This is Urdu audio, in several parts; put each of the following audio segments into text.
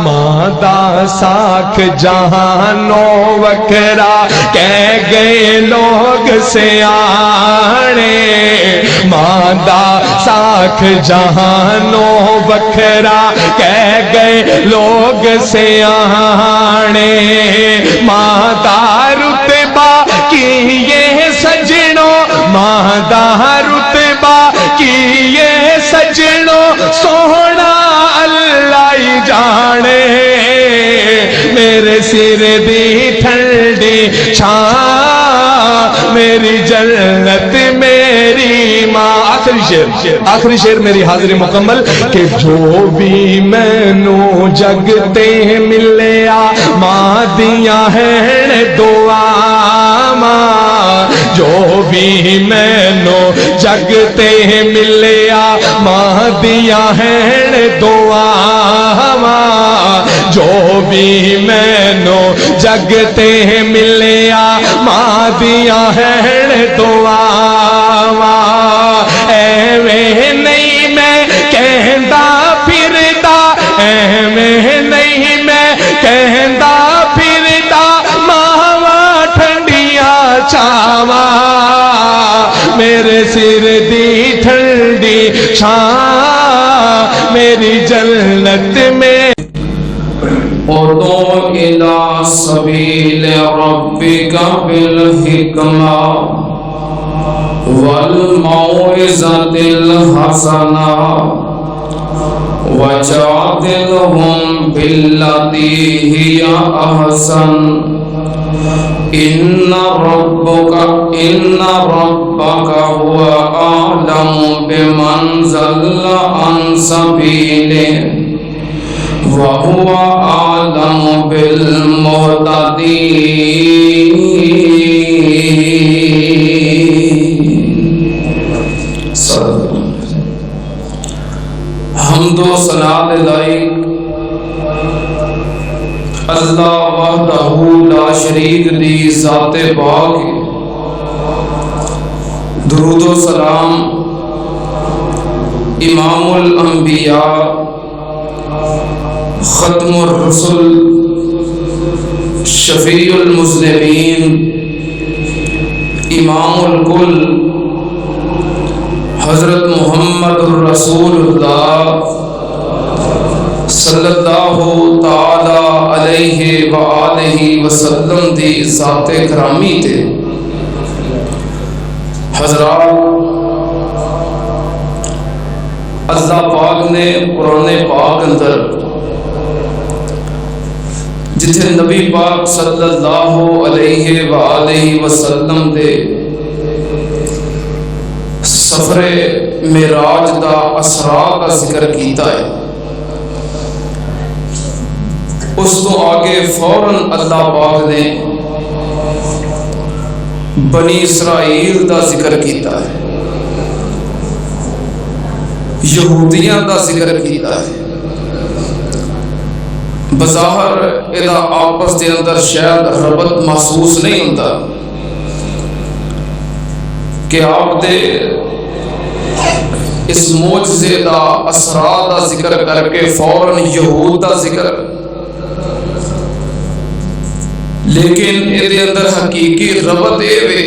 ماں ساکھ جہانو وکرا کہہ گئے لوگ سیانے، ماں ساکھ جہانو وکرا کہہ گئے لوگ سیانے، ماں رتبہ کی یہ سجنوں، ماں رتبہ کی یہ سجنوں سونا اللہ ہی جانے، میرے سر دی ٹھنڈی چھاں میری جنت میری ماں۔ آخری شعر میری حاضری مکمل کہ جو بھی مینوں جگتے ملیا ماں دیاں ہیں دعا، جو بھی مینوں جگتے ملیا ماں دیاں ہیں دعا، جو بھی مینوں جگتے ملیا ماں دیاں ہیں دعا، ایویں نہیں میں کہندا پھردا، ایویں نہیں میں کہندا پھردا، ماواں ٹھنڈیاں چھاواں میرے سر دی ٹھنڈی چھاں میری جنت میں۔ ادع إلى سبيل ربك بالحكمة والموعظة الحسنة وجادلهم بالتي هي أحسن إن ربك هو أعلم بمن ضل عن سبيله وهو أعلم بالمهتدين۔ حمد و ثنا لائق اللہ وحدہ لا شریک دی ذات پاک، درود و سلام امام الانبیاء ختم الرسل شفیع المذنبین امام الکل حضرت محمد الرسول اللہ صلی اللہ تعالی علیہ وآلہ وسلم دی ذات کرامی تے۔ حضرات، اللہ پاک نے قرآن پاک اندر جتھے نبی پاک صلی اللہ علیہ وآلہ وسلم دے سفر معراج دا اسرا کا ذکر کیتا ہے، اس تو آگے فوراً اللہ پاک نے بنی اسرائیل دا ذکر کیتا ہے، یہودیاں دا ذکر کیتا ہے۔ بظاہر ادا آپس دے اندر شاید ربط محسوس نہیں ہوتا کہ آپ دے اس معجزے دا اسرا دا ذکر کر کے فوراً یہود دا ذکر، لیکن ادھے اندر حقیقی ربط اے وے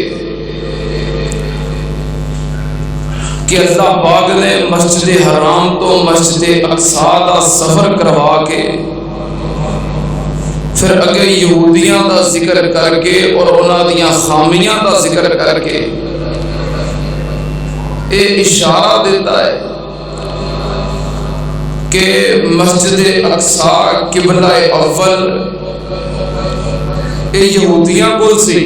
کہ اللہ پاک نے مسجد حرام تو مسجد اقصی دا سفر کروا کے پھر اگے یہودیاں دا ذکر کر کے اور انہاں دیاں خامیاں دا ذکر کر کے اے اشارہ دیتا ہے کہ مسجد اقصی قبلہ اول اے یہودیاں کو سی،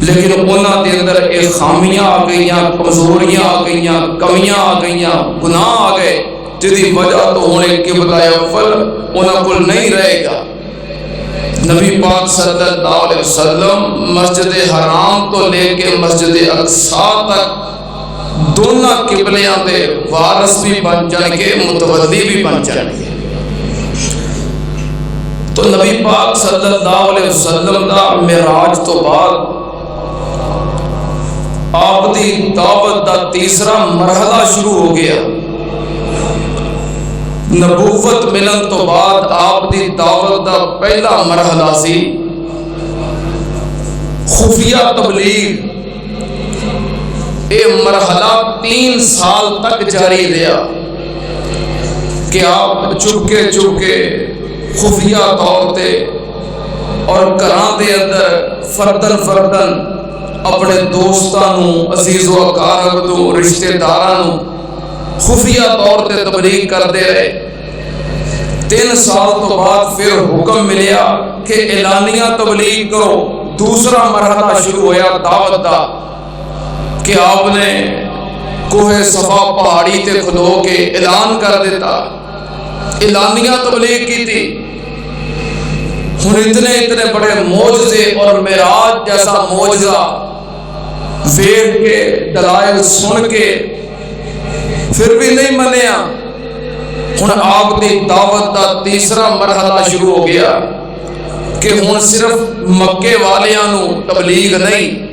لیکن انہاں دے اندر اے خامیاں آ گئیاں، کمزوریاں آ گئیاں، کمیاں آ گئیاں، گناہ آ گئے، جدی وجہ تو ہونے قبلہ اول انہاں کو نہیں رہے گا۔ نبی پاک صلی اللہ علیہ وسلم مسجد حرام تو لے کے مسجد اقصی تک دونوں قبلیاں دے وارث بھی بن جائیں گے، متولی بھی بن جائیں گے۔ تو نبی پاک صلی اللہ علیہ وسلم دا معراج تو بعد آپ دی دعوت دا تیسرا مرحلہ شروع ہو گیا، نبوت ملن تو بعد آپ دی دعوت دا پہلا مرحلہ سی خفیہ تبلیغ۔ یہ مرحلہ 3 سال تک جاری رہا کہ آپ چپکے چپکے خفیہ طور تے اور گھراں دے اندر فردن فردن اپنے دوستاں نوں، عزیز و اقارب نوں، رشتہ داراں نوں خفیہ طور تے تبلیغ کرتے رہے۔ 3 سال تو بعد پھر حکم ملیا کہ اعلانیہ تبلیغ کرو۔ دوسرا مرحلہ شروع ہویا دعوت دا کہ آپ نے کوہ صفا پہاڑی تے کھلو کے اعلان کر دیتا، اعلانیہ تبلیغ کی تھی۔ ہن اتنے بڑے معجزے اور معراج جیسا معجزہ ویکھ کے، دلائل سن کے پھر بھی نہیں منیا۔ ہن آپ دی دعوت دا تیسرا مرحلہ شروع ہو گیا کہ ہن صرف مکے والیاں نوں تبلیغ نہیں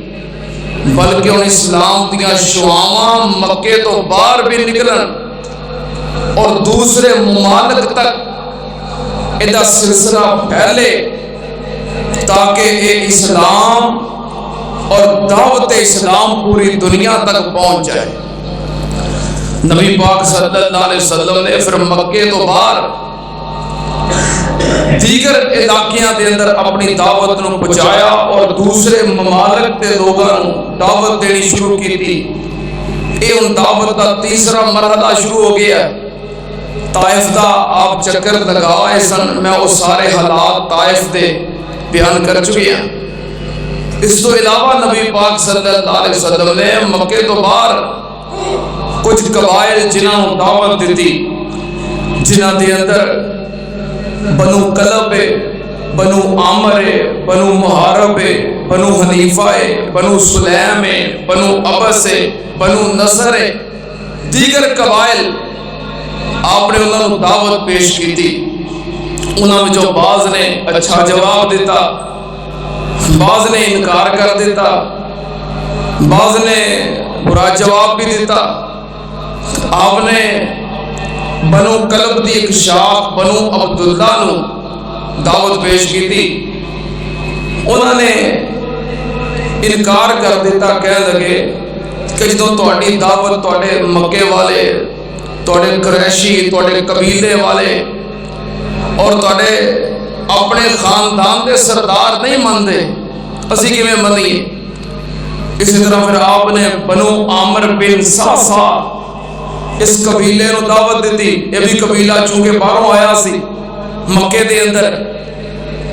بلکہ ہن اسلام دیاں شعاواں مکے تو باہر بھی نکلن اور دوسرے ممالک تک ادا سلسلہ پھیلے تاکہ یہ اسلام اور دعوت اسلام پوری دنیا تک پہنچ جائے۔ نبی پاک صلی اللہ علیہ وسلم نے پھر مکے تو باہر دیگر علاقیاں دے اندر اپنی دعوت نو پہنچایا اور دوسرے ممالک دے لوگاں نو دعوت دینی شروع کی تھی۔ یہ ان دعوت کا تیسرا مرحلہ شروع ہو گیا۔ طائف دا آپ چکر لگائے سن، میں وہ سارے حالات طائف دے بیان کر چکے ہیں۔ اس تو علاوہ نبی پاک صلی اللہ علیہ وسلم نے مکے تو باہر کچھ قبائل جنہوں دعوت دیتی، جنہ دے اندر بنو کلب، بنو عامر، بنو محارب، بنو حنیفہ، بنو سلیم، بنو عبس، بنو نصر، دیگر قبائل آپ نے انہوں نے دعوت پیش کی تھی۔ انہوں میں جو بعض نے اچھا جواب دیتا، بعض نے انکار کر دیتا، بعض نے برا جواب بھی دیتا۔ آپ نے بنو کلب دی ایک شاخ بنو عبداللہ نو دعوت پیش کی تھی۔ انہوں نے انکار کر دیتا، کہہ لگے کہ جدوں تہاڈی دعوت تہاڈے مکے والے، تہاڈے قریشی، تہاڈے قبیلے والے اور تہاڈے اپنے خاندان دے سردار نہیں مندے، اسی کیویں منیے؟ اسی طرح پھر آپ نے بنو عامر بن صعصع اس قبیلے نو دعوت دیتی۔ یہ بھی قبیلہ چونکہ باہروں آیا سی مکے دے اندر،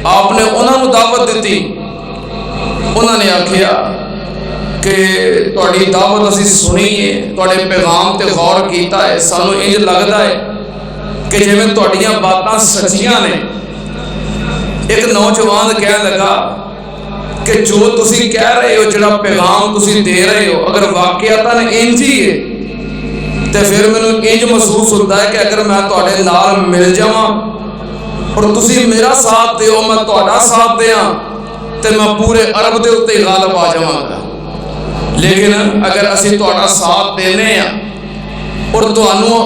آپ نے انہوں نے دعوت دیتی۔ انہوں نے آکھیا کہ تہاڈی دعوت اسی سنی ہے، تہاڈے پیغام تے غور کیتا ہے، سانو انج لگدا ہے کہ جویں تہاڈیاں باتاں سچیاں نے۔ ایک نوجوان کہنے لگا کہ جو تسی کہہ رہے ہو، جڑا پیغام تسی دے رہے ہو، اگر واقعتاً انج ہی ہے تے پھر مینوں انج محسوس ہوتا ہے کہ اگر میں تہاڈے نال مل جاواں اور تسی میرا ساتھ دیو، میں تہاڈا ساتھ دیاں تے میں پورے عرب دے اوتے غالب آ جاواں گا۔ لیکن اگر اسی تہاڈا ساتھ دینے ہیں اور تہانوں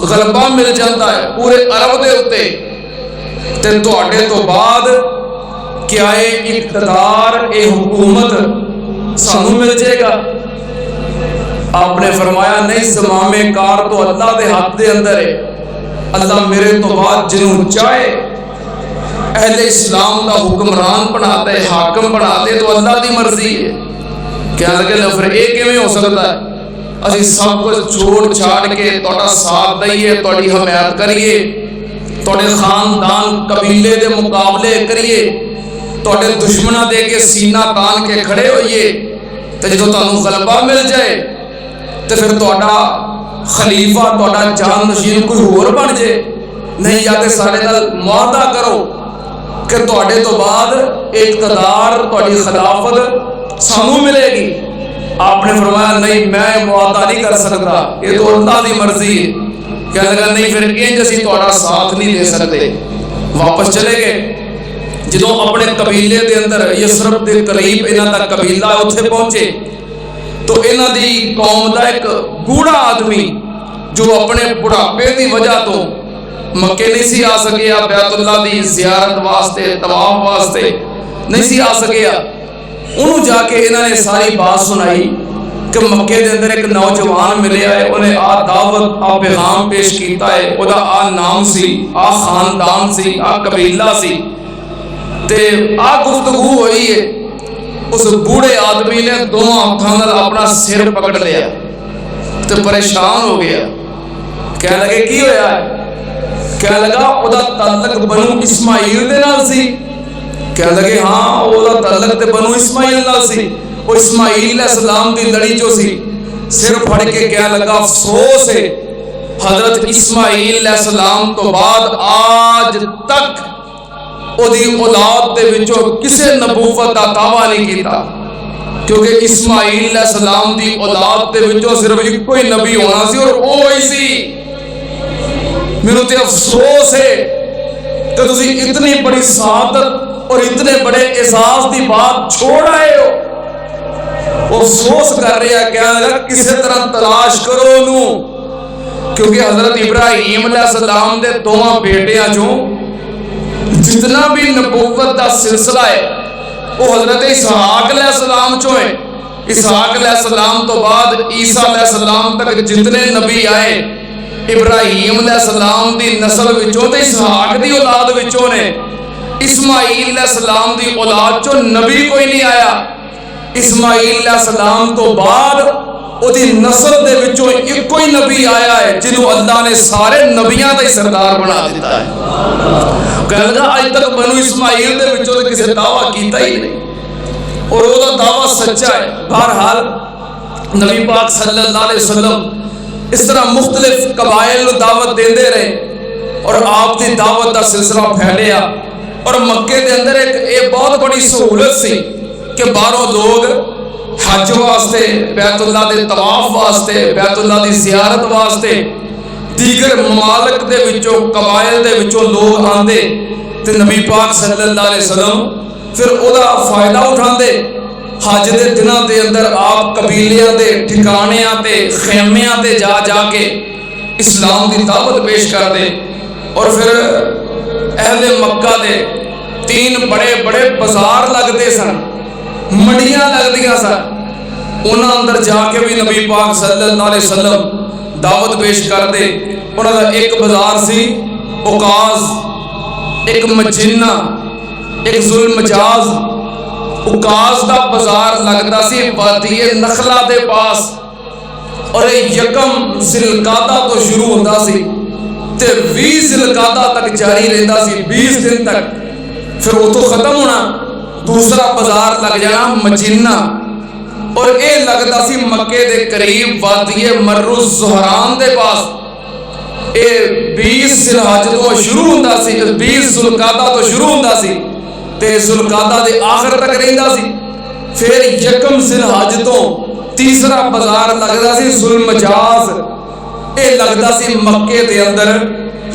غلبہ مل جاتا ہے پورے عرب دے اوتے تے تہاڈے تو بعد کیا یہ اقتدار، یہ حکومت سانوں مل جائے گا؟ آپ نے فرمایا نہیں، زمام کار تو اللہ دے ہاتھ دے اندر ہے۔ اللہ میرے تو بعد جنوں چاہے اہل اسلام دا حکمران بنا دے، حاکم بنا دے، تو اللہ دی مرضی ہے۔ کیا لگے پھر یہ کیویں ہو سکتا ہے؟ اسی سب کچھ چھوڑ چھاڑ کے تہاڈا ساتھ دئیے، تہاڈی حمایت کریے، تہاڈے خاندان قبیلے دے مقابلے کریے، تہاڈے دشمناں دے کے سینہ تان کے کھڑے ہوئیے، تے جدوں تانوں غلبہ مل جائے تے پھر تہاڈا خلیفہ، تہاڈا جانشین کوئی ہور بن جائے۔ نہیں، یا تے ساڈے نال معاہدہ کرو کہ تہاڈے تو بعد اقتدار، تہاڈی خلافت سانوں ملے گی۔ آپ نے فرمایا نہیں، میں معاہدہ نہیں کر سکتا، یہ تو اللہ دی مرضی ہے۔ کہنے لگا نہیں، پھر انج اسی تہاڈا ساتھ نہیں دے سکتے۔ واپس چلے گئے۔ جدوں اپنے قبیلے دے اندر یسرب دے قریب انہاں دا قبیلہ اتھے پہنچے تو انہاں دی قوم دا ایک بوڑھا آدمی جو اپنے بڑھاپے دی وجہ تو مکے نہیں سی آ سکیا بیت اللہ دی زیارت واسطے طواف واسطے نہیں سی آ سکیا انہوں جا کے انہوں نے ساری بات سنائی کہ مکے دے اندر ایک نوجوان ملیا ہے انہیں آ دعوت آ پیغام پیش کیتا ہے او دا آ نام سی آ خاندان سی آ قبیلہ سی تے آ گفتگو ہوئی ہے اس بوڑھے آدمی نے دونوں ہاتھوں نال اپنا سر پکڑ لیا تے پریشان ہو گیا کہنے لگے کی ہویا ہے کہنے لگا او دا تعلق بنو اسماعیل دے نال سی کہنے لگے ہاں او دا تعلق تے بنو اسماعیل نال سی وہ اسماعیل علیہ السلام دی لڑی جو سی سر پھڑ کے کہنے لگا افسوس ہے حضرت اسماعیل علیہ السلام تو بعد آج تک او دی اولاد دے وچوں کسے نبوت دا دعویٰ نہیں کیتا کیونکہ اسماعیل علیہ السلام دی اولاد دے وچوں صرف ایک کوئی نبی ہونا سی اور وہ ہی سی میرے تے افسوس ہے کہ تسی اتنی بڑی سعادت اور اتنے بڑے اعزاز دی بات چھوڑ آئے ہو افسوس کر رہا ہے کہنے لگا کسی طرح تلاش کرو انہوں کیونکہ حضرت ابراہیم علیہ السلام دے دوہاں بیٹیاں جو جتنا بھی نبوت دا سلسلہ ہے وہ حضرت اسحاق علیہ السلام جو ہیں اسحاق علیہ السلام تو بعد عیسیٰ علیہ السلام تک جتنے نبی آئے ابراہیم علیہ السلام دی نسل وچوں تے اسحاق دی اولاد وچوں نے اسماعیل علیہ السلام دی اولاد جو نبی کوئی نہیں آیا اسماعیل علیہ السلام تو بعد او دی نسل دے وچوں ایک کوئی نبی آیا ہے جنہوں اللہ نے سارے نبیاں دا ہی سردار بنا دیتا ہے کہنے لگا آج تک بنو اسماعیل دے وچوں نے کسی دعویٰ کیتا ہی نہیں اور وہ دا دعویٰ سچا ہے بہرحال نبی پاک صلی اللہ علیہ وسلم اس طرح مختلف قبائل دعوت دیندے رہے اور آپ دی دعوت دا سلسلہ پھیلیا اور مکے دے اندر ایک بہت بڑی سہولت سی کہ باہروں لوگ حج واسطے بیت اللہ دے طواف واسطے بیت اللہ دی زیارت واسطے دیگر ممالک دے وچوں قبائل دے وچوں لوگ آندے تے نبی پاک صلی اللہ علیہ وسلم پھر او دا فائدہ اٹھاندے حج دے دنوں دے اندر آپ قبیلیاں دے ٹھکانیاں تے خیمیاں تے جا جا کے اسلام دی دعوت پیش کر دے اور پھر اہل مکہ دے 3 بڑے بڑے بازار لگتے سن منڈیاں لگدیاں سن انہاں اندر جا کے بھی نبی پاک صلی اللہ علیہ وسلم دعوت پیش کر دے انہاں دا ایک بازار سی اوقاز ایک مجنہ ایک ذل مجاز اوقاز دا بازار لگدا سی وادی نخلا دے پاس اور یکم ذی القعدہ تو شروع ہوندا سی تے 20 ذی القعدہ تک جاری رہندا سی 20 دن تک پھر وہ تو ختم ہونا دوسرا بازار لگ جانا مجنہ اور اے لگدا سی مکے دے قریب وادی مرو زہران دے پاس اے 20 ذی الحج تو شروع ہوندا سی 20 ذی القعدہ تو شروع ہوندا سی تے ذی القعدہ دے آخر تک رہندا سی پھر یکم ذی الحج تو تیسرا بازار لگدا سی ذل مجاز اے لگدا سی مکے دے اندر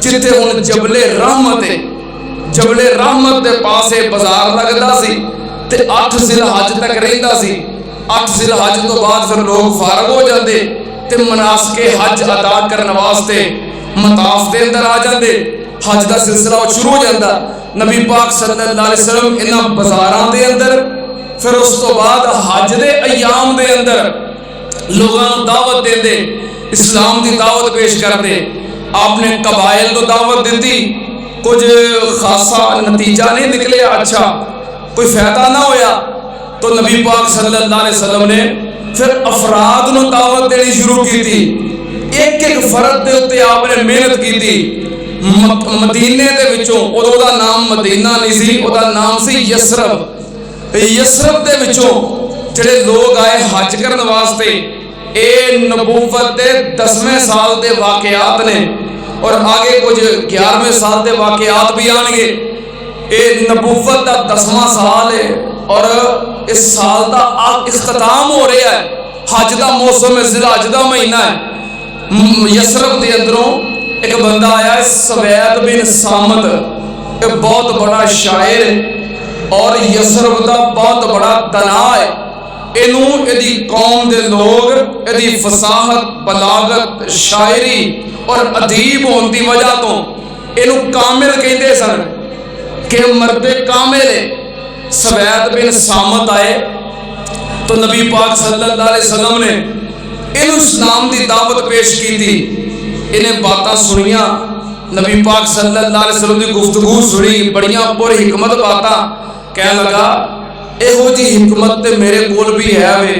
جتے ہن جبل رحمت ہے جبل رحمت دے پاسے بازار لگدا سی تے 8 ذی الحج تک رہندا سی 8 ذی الحج تو بعد پھر لوگ فارغ ہو جاندے تے مناسک حج ادا کرن واسطے مطاف دے اندر آ جاندے حج دا سلسلہ شروع ہو جاندا نبی پاک صلی اللہ علیہ وسلم انہاں بازاراں دے اندر پھر اس تو بعد حج دے ایام دے اندر لوگاں نوں دعوت دیندے اسلام دی دعوت پیش کردے آپ نے قبائل کو دعوت دیتی کچھ خاصا نتیجہ نہیں نکلے اچھا کوئی فائدہ نہ ہویا تو نبی پاک صلی اللہ علیہ وسلم نے پھر افراد نو دعوت دینی شروع کی تھی ایک ایک فرد دے اتے آپ نے محنت کی تھی مدینے دے وچوں او دا نام مدینہ نہیں سی او دا نام سی یسرب یسرب دے وچوں جڑے لوگ آئے حج کرن واسطے اے نبوت دے 10ویں سال دے واقعات نے اور آگے کچھ 11ویں سال دے واقعات بھی آن گے اے نبوت دا 10واں سال ہے اور اس سال دا اختتام ہو رہا ہے حج دا موسم ذی الحج دا مہینہ ہے یسرب دے اندروں ایک بندہ آیا ہے سوید بن سامت ایک بہت بڑا شاعر ہے اور یسرب دا بہت بڑا دنا ہے انہوں ادھی قوم دے لوگ ادھی فصاحت بلاغت شاعری اور ادیب ہون دی وجہ تو ਇਹਨੂੰ ਕਾਮਿਲ ਕਹਿੰਦੇ ਸਨ کہ مرد کامل ہے. سوید بن سامت آئے تو نبی پاک صلی اللہ علیہ وسلم نے انہوں اسلام دی دعوت پیش کی تھی. انہیں باتاں سنیاں, نبی پاک صلی اللہ علیہ وسلم دی گفتگو سنی, بڑیاں پر حکمت باتاں. کہنے لگا ایہو جی حکمت تے میرے کول بھی ہے وے,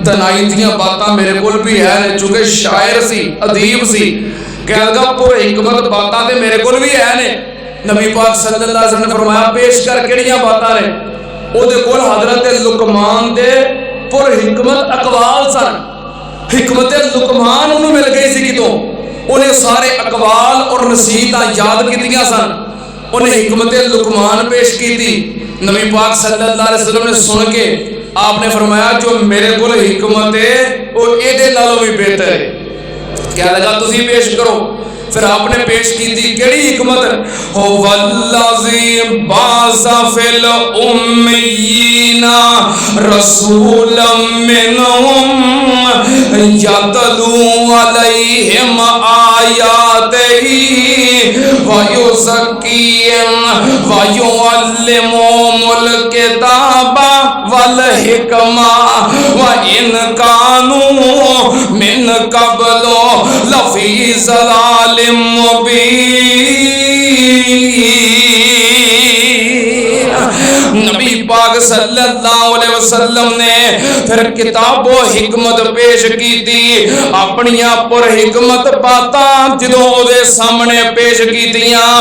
دنائی دیاں باتاں میرے کول بھی ہے, چونکہ شاعر سی, ادیب سی. کہنے لگا پر حکمت باتاں تے میرے کول بھی ہے نے. نبی پاک صلی اللہ علیہ وسلم نے فرمایا پیش کر کیڑیاں باتاں نے. او دے کول حضرت لقمان دے پر حکمت اقوال سن. حکمت لقمان انہوں مل گئی سی کتوں, انہیں سارے اقوال اور نصیحتاں یاد کیتیاں سن. انہیں حکمت لقمان پیش کی تھی. نبی پاک صلی اللہ علیہ وسلم نے سن کے آپ نے فرمایا جو میرے کول حکمت ہے وہ ایدے نالوں بھی بہتر ہے. کیا لگا تسی پیش کرو. پھر آپ نے پیش کی تھی کیڑی حکمت, والذی بعث فی الامیین رسولا منہم یتلو علیہم آیاتہ ویزکیہم ویعلمہم الکتاب والحکمہ وإن کانوا من قبل لفی ضلال نبی پاک صلی اللہ علیہ وسلم نے پھر کتاب و حکمت پیش کی تھی. اپنیاں پر حکمت باتاں جدوں دے سامنے پیش کی تیاں,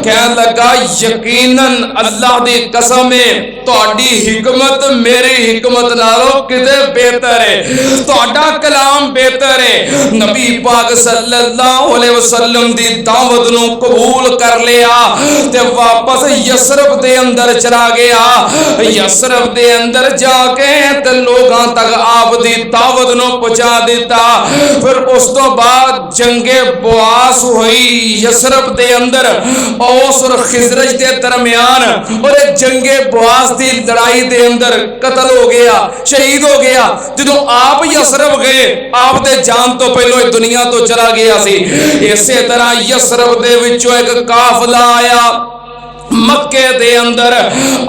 کہنے لگا یقیناً اللہ دی قسم ہے تہاڈی حکمت میری حکمت نالوں کتے بہتر ہے, تہاڈا کلام بہتر ہے. نبی پاک صلی اللہ علیہ وسلم دی دعوت نو قبول کر لیا تے واپس یثرب دے اندر چلا گیا. یثرب دے اندر جا کے تے لوگاں تک آپ دی دعوت نو پہنچا دیتا. پھر اس تو بعد جنگ بواس ہوئی یثرب دے اندر, اوس اور خزرج دے درمیان, اور جنگ بواس دی لڑائی دے اندر قتل ہو گیا, شہید ہو گیا. جدوں آپ یثرب گئے آپ دے جان تو پہلو دنیا تو چلا گیا سی. اسی طرح یثرب دے وچوں ایک قافلہ آیا مکے دے اندر.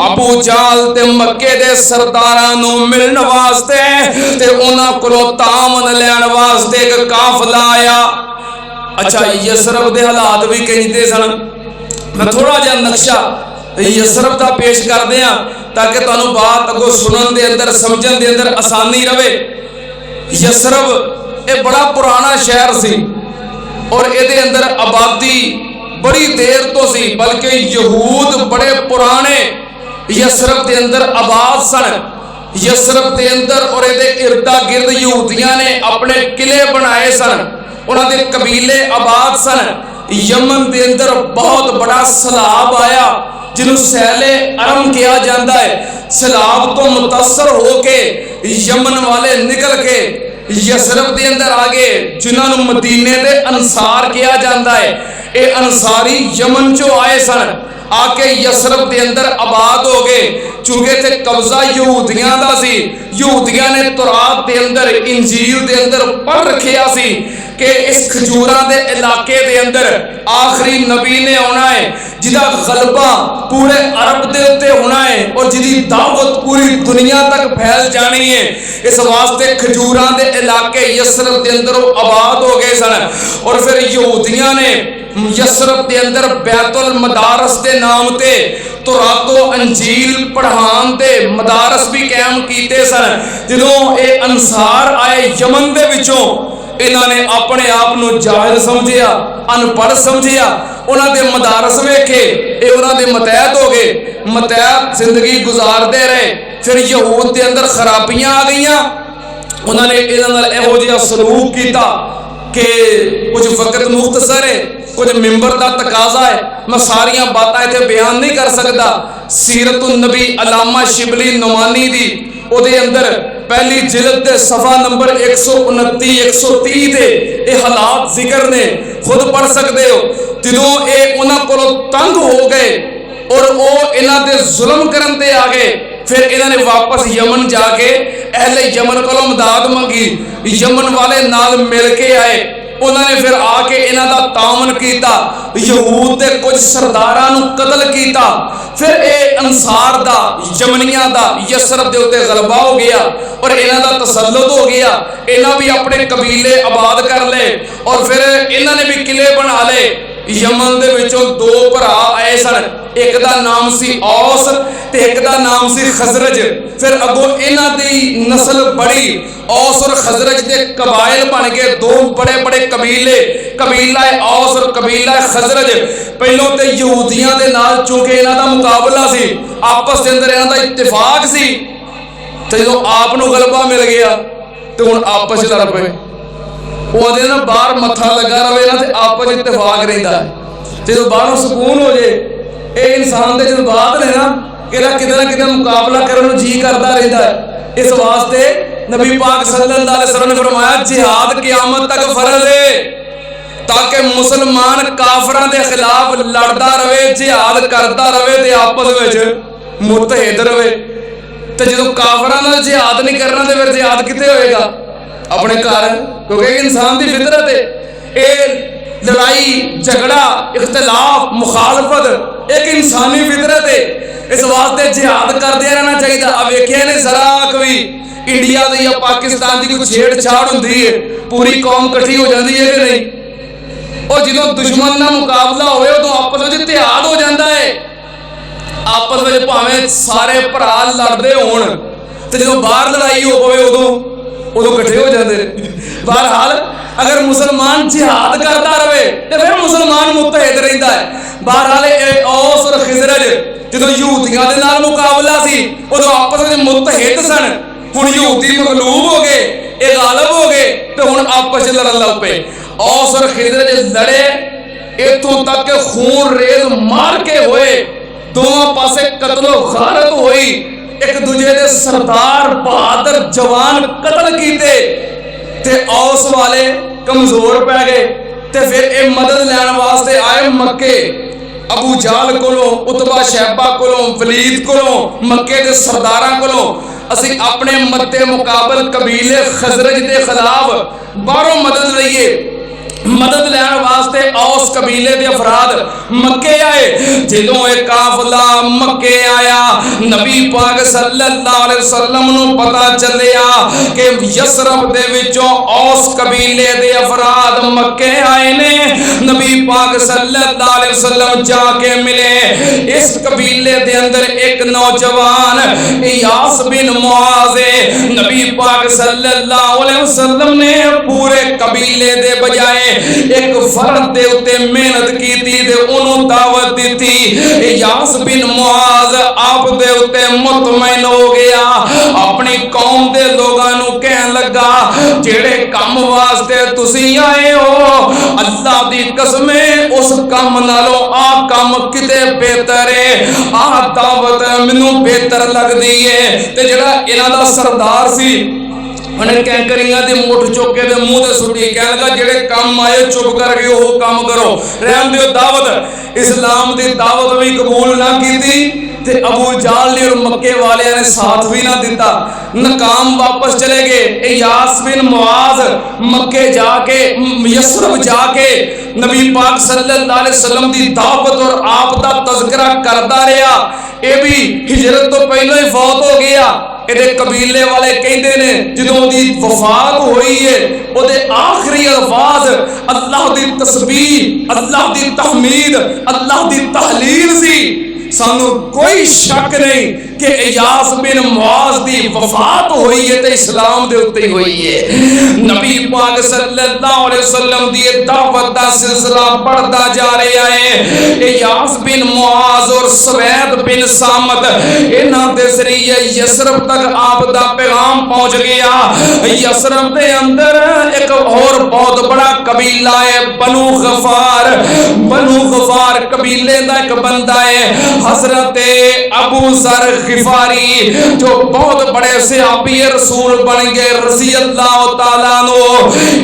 ابو جال تے مکے دے سرداراں نو ملن واسطے تے انہاں کولوں تامن لین واسطے ایک قافلہ آیا. اچھا یثرب دے حالات بھی کہندے سن. میں تھوڑا جہا نقشہ یثرب دا پیش کر دیاں تاکہ تانوں بات اگوں سنن دے اندر سمجھن دے اندر آسانی رہے. یثرب اے بڑا پرانا شہر سی اور اے دے اندر آبادی بڑی دیر تو سی, بلکہ یہود بڑے پرانے یثرب دے اندر آباد سن. یثرب دے اندر اور دے اردا گرد یہودیاں نے اپنے قلعے بنائے سن, انہاں دے قبیلے آباد سن. یمن دے اندر بہت بڑا سیلاب آیا جنہوں سیل ارم کیا جاندہ ہے. سیلاب تو متاثر ہو کے یمن والے نکل کے یثرب دے اندر آگے جنہاں نو مدینے دے انصار کیا جاندہ ہے. اے انصاری یمن جو آئے سن آکے یثرب دے اندر آباد ہو گئے. چونکہ تے قبضہ یہودیاں دا سی, یہودیاں نے تورات دے اندر انجیل دے اندر پڑھ رکھیا سی کہ اس کھجوراں دے علاقے دے اندر آخری نبی نے ہونا ہے جدا غلبہ پورے عرب دے اتے ہونا ہے اور جدی دعوت پوری دنیا تک پھیل جانی ہے. اس واسطے کھجوراں دے علاقے یثرب دے اندر آباد ہو گئے سن. اور پھر یہودیاں نے یثرب دے اندر بیت المدارس دے نام تے تورات و انجیل پڑھان دے مدارس بھی قائم کیتے سن. جدوں اے انصار آئے یمن دے وچوں انہاں نے اپنے آپ نو جاہل سمجھیا, ان پڑھ سمجھیا, انہاں دے مدارس ویکھے, اے انہاں دے متحد ہو گئے, متحد زندگی گزار دے رہے. پھر یہود دے اندر خرابیاں آ گئیاں, انہاں نے انہاں نال ایہو جہا سلوک کیتا کہ کچھ وقت مختصر ہے, کچھ ممبر دا تقاضا ہے, میں ساریاں باتاں ایتھے بیان نہیں کر سکتا. سیرت النبی علامہ شبلی نعمانی دی او دے اندر پہلی جلد دے صفحہ نمبر 129-130 دے اے حالات ذکر نے, خود پڑھ سکتے ہو. جدوں اے انہاں کولوں تنگ ہو گئے اور او انہاں دے ظلم کرن تے آ گئے, پھر انہاں نے واپس یمن جا کے اہل یمن کولوں مدد منگی. یمن والے نال مل کے آئے, انہوں نے پھر آ کے انہاں دا تعاون کیتا، یہود دے کچھ سرداراں نو قتل کیتا، پھر اے انصار دا یمنیاں دا یسرب دے اوتے غلبہ ہو گیا اور انہاں دا تسلط ہو گیا، انہاں بھی اپنے قبیلے آباد کر لے اور پھر انہاں نے بھی قلعے بنا لے۔ یمن دے وچوں دو بھرا آئے سن، ایک دا نام سی اوس تے ایک دا نام سی خزرج، پھر اگوں انہاں دی نسل بڑی، اوس اور خزرج دے قبائل بن گئے دو بڑے بڑے قبیلے، قبیلہ اوس اور قبیلہ خزرج۔ پہلوں تے یہودیاں دے نال چونکہ انہاں دا مقابلہ سی، آپس دے اندر انہاں دا اتفاق سی، تے جدوں آپ نو غلبہ مل گیا تے ہن آپس وچ لڑ پئے۔ وہ آدھے نا باہر متھا لگا رہے نا تے آپس اتفاق رہندا ہے، جدوں باہروں سکون ہو جائے اے انسان دے جذبات نے نا کہ کدے نہ کدے مقابلہ کرن نوں جی کردا رہندا ہے۔ اس واسطے نبی پاک صلی اللہ علیہ وسلم نے فرمایا جہاد قیامت تک فرض ہے تاکہ مسلمان کافراں دے خلاف لڑدا رہے، جہاد کردا رہے تے آپس وچ متحد رہے۔ تے جدوں کافراں نال جہاد نہیں کرنا تے پھر جہاد کتے ہوئے گا؟ اپنے گھر، کیونکہ ایک انسان دی فطرت ہے۔ اے لڑائی جھگڑا اختلاف مخالفت ایک انسانی فطرت ہے، اس واسطے جہاد کردے رہنا چاہیے۔ اب ویکھیا نے ذرا کوئی انڈیا دی یا پاکستان دی کوئی چھیڑ چھاڑ ہوندی ہے پوری قوم کٹھی ہو جاندی ہے کہ نہیں؟ اور جدوں دشمن نال مقابلہ ہوئے ادوں آپس وچ اتحاد ہو جاندا ہے، آپس وچ بھاویں سارے بھرا لڑدے ہون تے جدوں باہر لڑائی ہو پوے ادو کٹھے ہو جاتے ہیں۔ بہرحال اگر مسلمان جہاد کرتا رہے تو پھر مسلمان متحد رہتا ہے۔ بہرحال اوس اور خزرج جدو یہودیاں دے نال مقابلہ سی ادو آپس میں متحد سن، ہن یہودی مغلوب ہو گئے، اے غالب ہو گئے تو ہن آپس لڑن لگ پے۔ اوس اور خزرج لڑے اتوں تک کہ خون ریز مار کے ہوئے، دونوں پاسے قتل و غارت ہوئی، ایک دوجے دے سردار بہادر جوان قتل کیتے تے اوس والے کمزور پہ گئے تے پھر اے مدد لین واسطے آئے مکے، ابو جہل کولوں، عتبہ شیبہ کولوں، ولید کولوں، مکے دے سرداراں کولوں اسی اپنے مد مقابل قبیلے خزرج دے خلاف باہروں مدد لئیے۔ مدد لین واسطے اوس قبیلے دے افراد مکے آئے۔ جدوں اے قافلہ مکے آیا نبی پاک صلی اللہ علیہ وسلم نو پتہ چلیا کہ یسرب دے وچوں اوس قبیلے دے افراد مکے آئے نے۔ نبی پاک صلی اللہ علیہ وسلم جا کے ملے، اس قبیلے دے اندر ایک نوجوان ایاس بن معاذ، نبی پاک صلی اللہ علیہ وسلم نے پورے قبیلے دے بجائے ایک فرد دے اتے محنت کی تھی دے انہوں دعوت دی تھی۔ ایاس بن معاذ آپ دے اتے مطمئن ہو گیا، اپنی قوم دے لوگانوں کہن لگا جیڑے کام واسطے تسی آئے ہو اللہ دی قسمیں اس کام نالوں آ کام کتے بہتر ہے، آ دعوت منوں بہتر لگ دیئے۔ تے جڑا انہاں دا سردار سی انہیں کینکریاں دے موٹ چوکے دے منہ دے سٹی کہنے لگا جڑے کام آئے چپ کر گئے وہ کام کرو، رحم دیو دعوت اسلام دی دعوت بھی قبول نہ کی تھی تے ابو جہل نے اور مکے والے نے ساتھ بھی نہ دیتا، ناکام واپس چلے گئے۔ ایاس بن معاذ مکے جا کے یسرب جا کے نبی پاک صلی اللہ علیہ وسلم دی دعوت اور آپ دا تذکرہ کرتا رہا، اے بھی ہجرت تو پہلے ہی فوت ہو گیا۔ اے قبیلے والے کہندے نے جدوں دی وفات ہوئی ہے او دے آخری الفاظ اللہ دی تسبیح، اللہ دی تحمید، اللہ دی تحلیل سی۔ سانو کوئی شک نہیں کہ ایاس بن معاذ دی وفات ہوئی ہے تے اسلام دے اتے ہوئی ہے۔ نبی پاک صلی اللہ علیہ وسلم دی دعوت دا سلسلہ بڑھتا جا رہا ہے۔ ایاس بن معاذ اور سوید بن سامت انہاں دے ذریعے یسرب تک آپ دا پیغام پہنچ گیا۔ یسرب دے اندر ایک اور بہت بڑا قبیلہ ہے بنو غفار، بنو غفار قبیلے دا ایک بندہ ہے حضرت ابو زرغفاری جو بہت بڑے صحابی رسول بن گئے رضی اللہ تعالیٰ عنہ۔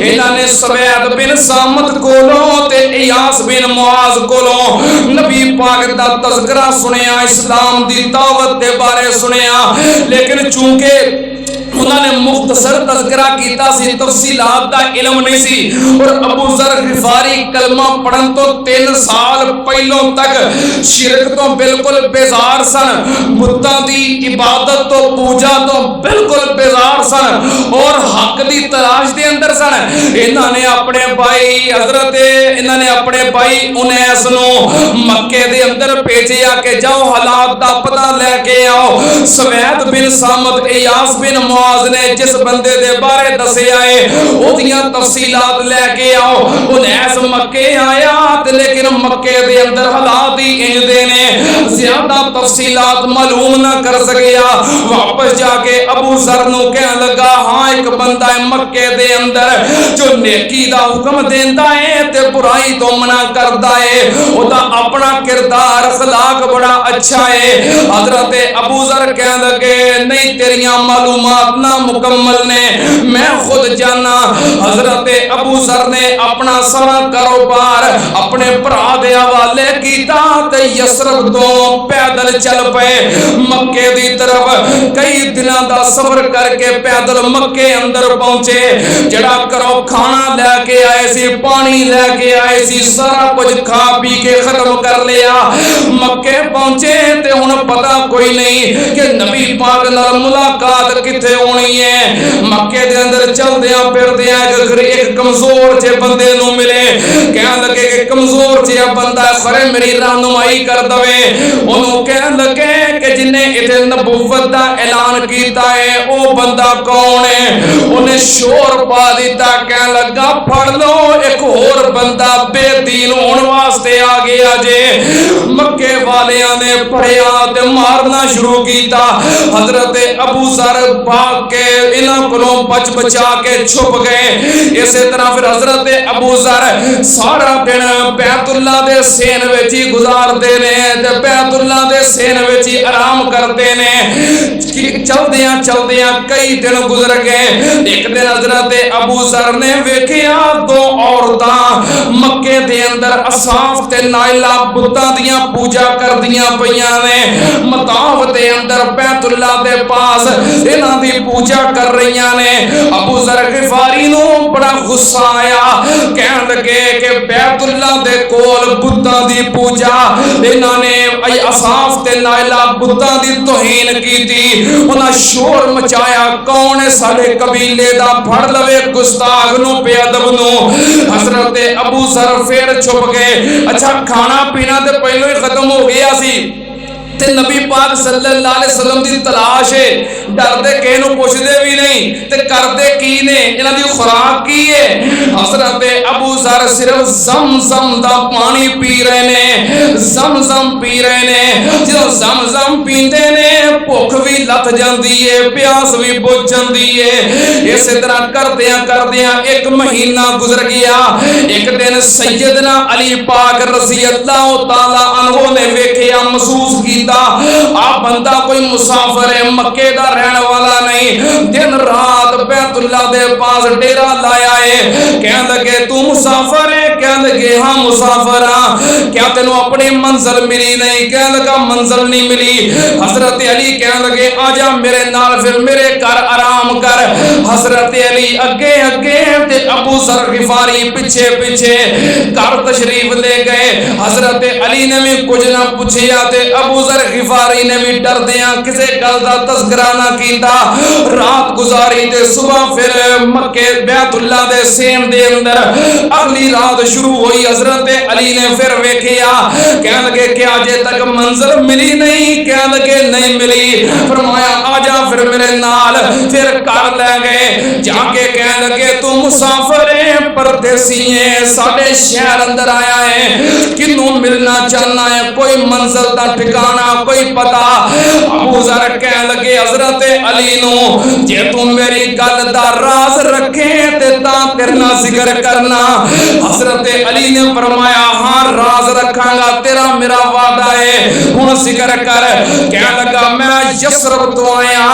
انہوں نے سوید بن سامت کولوں تے ایاس بن معاذ کولوں نبی پاک دا تذکرہ سنیا، اسلام دی دعوت دے بارے سنیا، لیکن چونکہ انہوں نے مختصر تذکرہ کیتا سی، تفصیلات دا علم نہیں سی، اور ابو ذر غفاری کلمہ پڑھن تو 3 سال پہلوں تک شرک تو بالکل بیزار سن، بتاں دی عبادت تو پوجا تو بالکل بیزار سن، اور حق دی تلاش دے اندر سن۔ انہوں نے اپنے بھائی حضرت انہوں نے اپنے بھائی انیس نو مکے دے اندر بھیجیا کہ جاؤ حالات دا پتہ لے کے آؤ۔ سوید بن سامت، ایاس بن معاذ نے جس بندے دے بارے دسے آئے اودیاں تفصیلات لے کے آؤ۔ انیس مکے آیا لیکن مکے دے اندر حالات ہی انج دے نے، زیادہ تفصیلات معلوم نہ کر سکیا۔ واپس جا کے ابو ذر نو کہنے لگا ہاں ایک بندہ ہے مکے دے اندر جو نیکی دا حکم دیندا ہے تے برائی تو منع کردا ہے، او دا اپنا کردار اخلاق بڑا اچھا ہے۔ حضرت ابو ذر کہنے لگے نہیں تیریاں معلومات نہ مکمل نے، میں خود جانا۔ حضرت ابو ذر نے اپنا سارا کاروبار اپنے بھرا دے حوالے کیتا تے یثرب تو پیدل چل پئے مکے دی طرف۔ کئی دنوں دا سفر کر کے پیدل مکے اندر پہنچے، جڑا کرو کھانا لے کے آئے سی، پانی لے کے آئے سی، سارا کچھ کھا پی کے ختم کر لیا۔ مکے پہنچے تے ہن پتہ کوئی نہیں کہ نبی پاک نال ملاقات کتھے ہونی ہے۔ مکے دے اندر چلدیاں پھردیاں ایک کمزور جے بندے نو ملے، کہنے لگے کہ کمزور جہا بندہ خرے میری رہنمائی کر دوے۔ انہوں کہنے لگے کہ جنہیں اتنے نبوت دا اعلان کیتا ہے او بندہ کون ہے؟ انہیں شور پا دیتا، کہنے لگا پڑھ لو ایک اور بندہ بے دین ہون واسطے آ گیا جے۔ مکے والیاں نے پڑھیا تے مارنا شروع کیتا۔ حضرت ابو ذر بھاگ کے انہاں کولوں بچ بچا کے چھپ گئے۔ اسی طرح پھر حضرت ابو ذر سارا دن بیت اللہ دے سین وچ ہی گزاردے نے تے بیت اللہ دے سین وچ ہی آرام کردے نے۔ چلدیاں چلدیاں کئی دن گزر گئے۔ ایک دن حضرت ابو ذر نے ویکھیا 2 عورتاں مکے دے اندر اصاف تے نائلہ بتاں دیاں پوجا کردیاں پیاں نے، مطاف دے اندر بیت اللہ دے پاس انہاں دی پوجا کر رہیاں نے۔ ابو ذر غفاری نو بڑا غصہ آیا، کہنے لگے کہ بیت اللہ دے کول بتاں دی پوجا انہاں نے اصاف تے نائلہ بتاں دی توہین کیتی۔ انہاں شور مچایا کون ہے ساڈے قبیلے دا پھڑ لوے گستاخ نو بے ادب نو۔ حضرت ابو ذر پھر چھپ گئے۔ اچھا کھانا پینا تے پہلو ہی ختم ہو گیا سی تے نبی پاک صلی اللہ علیہ وسلم دی تلاش ہے، ڈردے کہے نو پوچھدے بھی نہیں تے کردے کی نے، انہاں دی خوراک کی ہے۔ حضرت ابو ذر صرف زمزم دا پانی پی رہے نے، زمزم پی رہے نے۔ جدوں زمزم پیندے نے بھوک بھی لت جاندی ہے، پیاس بھی بجھ جاندی ہے۔ اسی طرح کردیاں کردیاں 1 مہینہ گزر گیا۔ ایک دن سیدنا علی پاک رضی اللہ تعالی عنہ نے ویکھیا، محسوس کیتا آپ بندہ کوئی مسافر ہے، مکے دا رہن والا نہیں، دن رات بیت اللہ دے پاس ڈیرا لایا ہے۔ کہنے لگے تو مسافر ہے؟ کہنے لگے ہاں مسافر ہاں۔ کیا تینوں اپنی منزل ملی نہیں؟ کہنے لگا منزل نہیں ملی۔ حضرت علی کہنے لگے آجا میرے نال پھر میرے گھر آرام کر۔ حضرت علی اگے اگے تے ابو ذر غفاری پیچھے پیچھے گھر تشریف لے گئے۔ حضرت علی نے بھی کچھ نہ پوچھیا تے ابو ذر غفاری نے بھی ڈردیاں کسے گل دا تذکرہ نہ کیتا۔ رات گزاری تے صبح پھر مکے بیت اللہ دے سین دے اندر اگلی رات شروع ہوئی۔ حضرت علی نے پھر ویکھیا، کہنے لگے کہ آجے تک منزل ملی نہیں؟ کہنے لگے نہیں ملی۔ فرمایا آجا پھر میرے نال، پھر کر لے گئے۔ جا کے کہنے لگے تو مسافر ہے، پردیسی ہے، ساڈے شہر اندر آیا ہے، کنوں ملنا چاہنا ہے، کوئی منزل دا ٹھکانہ کوئی پتا؟ ابو ذر کہنے لگے حضرت علی نو جے تم میری گل دا راز رکھے تے تاں تیرنا ذکر کرنا۔ حضرت علی نے فرمایا ہاں راز رکھاں گا، تیرا میرا وعدہ ہے، ہن ذکر کر۔ کہنے لگا میں یثرب تو آیا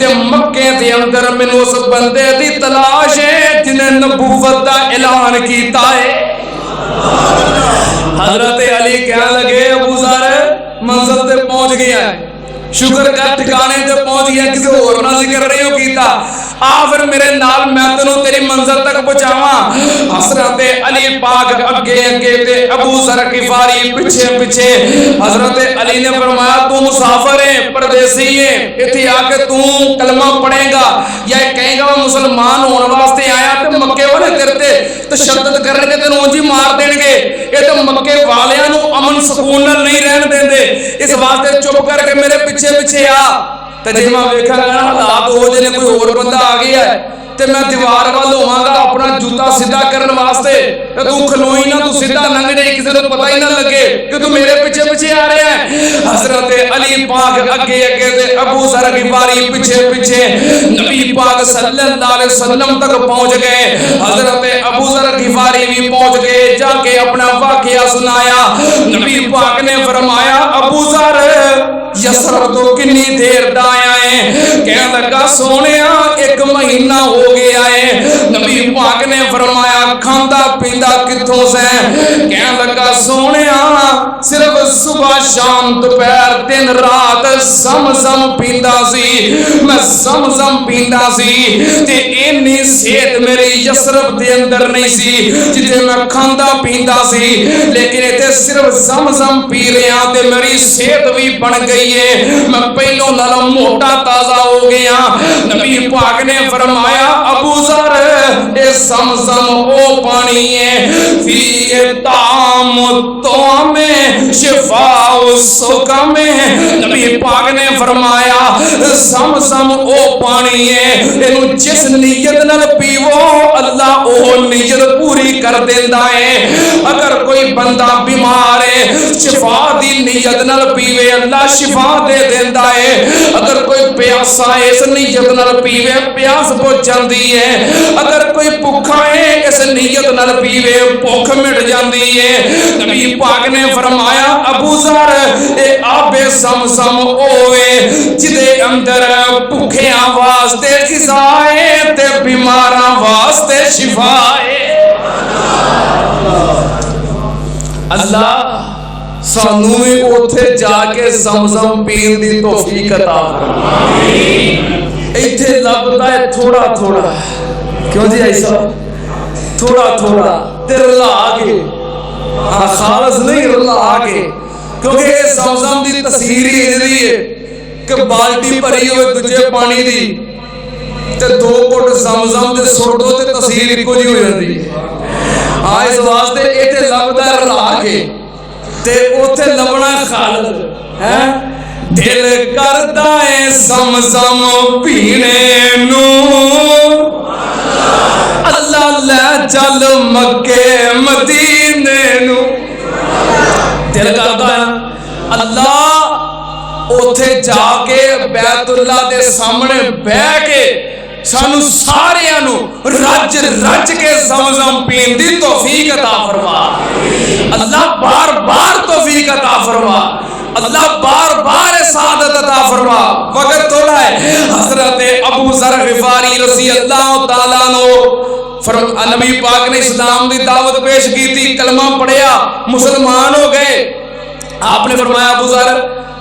تے مکے دے اندر مینوں اس بندے دی تلاش ہے جنہیں نبوت دا اعلان کیتا ہے۔ حضرت علی کہنے لگے ابو ذر منزل تے پہنچ گیا ہے، شکر کر ٹھکانے تے پہنچ گیا کسی اور نہ ذکر نہیں ہو کیتا آ پھر میرے نال میں تینوں تیری منزل تک پہنچاواں حضرت علی پاک اگے اگے تے ابو ذر غفاری پیچھے پیچھے حضرت علی نے فرمایا تو مسافر ہے پردیسی ہے ایتھے آ کے تو کلمہ پڑھے گا یا کہے گا میں مسلمان ہونے واسطے آیا تے مکے والے تیرے تے تشدد کرن گے تینوں اونجی مار دین گے اے تے مکے والیاں نو امن سکون نال نہیں رہن دیندے اس واسطے چپ کر کے میرے پیچھے پیچھے آ تے جے میں ویکھاں گا حالات ہو جے کوئی اور بندہ آ گیا ہے تے میں دیوار وال ہوواں گا اپنا جوتا سیدھا کرن واسطے تے تو کھلوئی نہ تو سیدھا لنگ جائے کسی نوں پتہ ہی نہ لگے کہ تو میرے پیچھے پیچھے آ رہا ہے حضرت علی پاک اگے اگے تے ابو ذر غفاری پیچھے پیچھے نبی پاک صلی اللہ علیہ وسلم تک پہنچ گئے حضرت ابو ذر غفاری بھی پہنچ گئے جا کے اپنا واقعہ سنایا نبی پاک نے فرمایا ابو ذر یسرب تو کنی دیر دا آیا ہے کہنے لگا سونیا 1 مہینہ ہو گیا ہے نبی پاک نے فرمایا کھاندا پیندا کتھوں سے کہنے لگا سونیا صرف صبح شام دوپہر دن رات زمزم پیندا سی میں زمزم پیندا سی تے اینی صحت میری یسرب دے اندر نہیں سی جتے میں کھاندا پیندا سی لیکن ایتھے صرف زمزم پی رہا تے میری صحت بھی بن گئی میں پہلوں نال موٹا تازہ ہو گیا نبی پاک نے فرمایا ابو ذر اے زمزم او پانی ہے فی طعام الطعام شفاء السقم نبی پاک نے فرمایا زمزم او پانی ہے اینو جس نیت نال پیو اللہ او نیت پوری کر دیندا ہے اگر کوئی بندہ بیمار ہے شفا دی نیت نال پیوے اللہ شفا دے دیندا ہے اگر کوئی پیاسا ہے اس نیت نال پیوے پیاس بجھ جاندی ہے اگر کوئی بھوکا ہے اس نیت نال پیوے بھوک مٹ جاندی ہے نبی پاک نے فرمایا ابو ذر اے آب زمزم اوے جدے اندر بھوکیاں واسطے غذا ہے تے بیماراں واسطے شفا ہے اللہ سانوں بھی اوتھے جا کے زمزم پین دی توفیق عطا فرمائے ایتھے لبدا ہے تھوڑا تھوڑا کیوں جی ایسا تھوڑا تھوڑا تے رلا کے خالص نہیں رلا کے کیونکہ یہ زمزم دی تاثیر ہی ایسی ہے کہ بالٹی بھری ہوئے دوجے پانی دی تے 2 گھٹ زمزم دے سٹ دو تے تاثیر اکو جی ہو جاندی ہے اس واسطے ایتھے لبدا ہے رلا کے تے اوتھے لبنا خالص ہے دل کردا ہے زمزم پینے نو اللہ لے چل مکے مدینے نو دل کردا ہے اللہ اوتھے جا کے بیت اللہ دے سامنے بیٹھ کے سانو ساریاں نو رج رج کے زمزم پین دی توفیق عطا فرما اللہ بار بار توفیق عطا فرما اللہ بار بار سعادت عطا فرما وقت تھوڑا ہے حضرت ابو ذر غفاری رضی اللہ تعالیٰ عنہ نبی پاک نے اسلام دی دعوت پیش کی تھی کلمہ پڑھیا مسلمان ہو گئے آپ نے فرمایا ابو ذر